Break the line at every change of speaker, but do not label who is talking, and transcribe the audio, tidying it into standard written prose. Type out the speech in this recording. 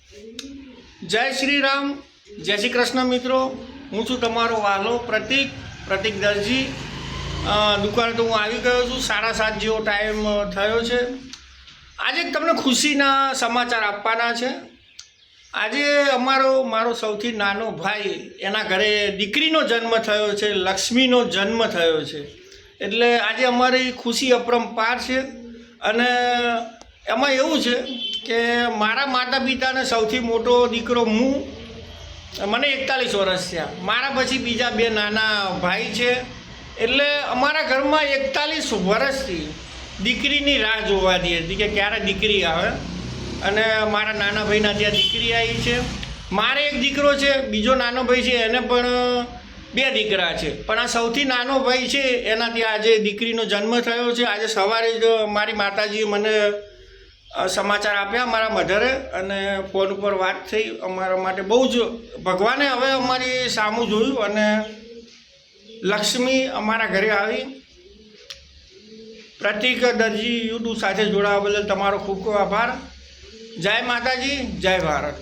જય શ્રી રામ, જય શ્રી કૃષ્ણ મિત્રો। હું છું તમારો વાલો પ્રતિક દરજી। દુકાને તો હું આવી ગયો છું। 7:30 જેવો ટાઈમ થયો છે। આજે તમને ખુશીના સમાચાર આપવાના છે। આજે મારો સૌથી નાનો ભાઈ, એના ઘરે દીકરીનો જન્મ થયો છે, લક્ષ્મીનો જન્મ થયો છે। એટલે આજે અમારી ખુશી અપરંપાર છે। અને એમાં એવું છે કે મારા માતા પિતાને સૌથી મોટો દીકરો હું, મને 41 વર્ષ થયા। મારા પછી બીજા 2 નાના ભાઈ છે। એટલે અમારા ઘરમાં 41 વર્ષથી દીકરીની રાહ જોવાતી હતી કે ક્યારે દીકરી આવે। અને મારા નાના ભાઈના ત્યાં દીકરી આવી છે। મારે એક દીકરો છે, બીજો નાનો ભાઈ છે, એને પણ 2 દીકરા છે। પણ આ સૌથી નાનો ભાઈ છે, એના ત્યાં આજે દીકરીનો જન્મ થયો છે। આજે સવારે જ મારી માતાજીએ મને સમાચાર આપ્યા, મારા મધરે, અને ફોન ઉપર વાત થઈ। અમારા માટે બહુ જ ભગવાને હવે અમારી સામું જોયું અને લક્ષ્મી અમારા ઘરે આવી। પ્રતિક દરજી યુટ્યુબ સાથે જોડાવા બદલ તમારો ખૂબ ખૂબ આભાર। જય માતાજી, જય ભારત।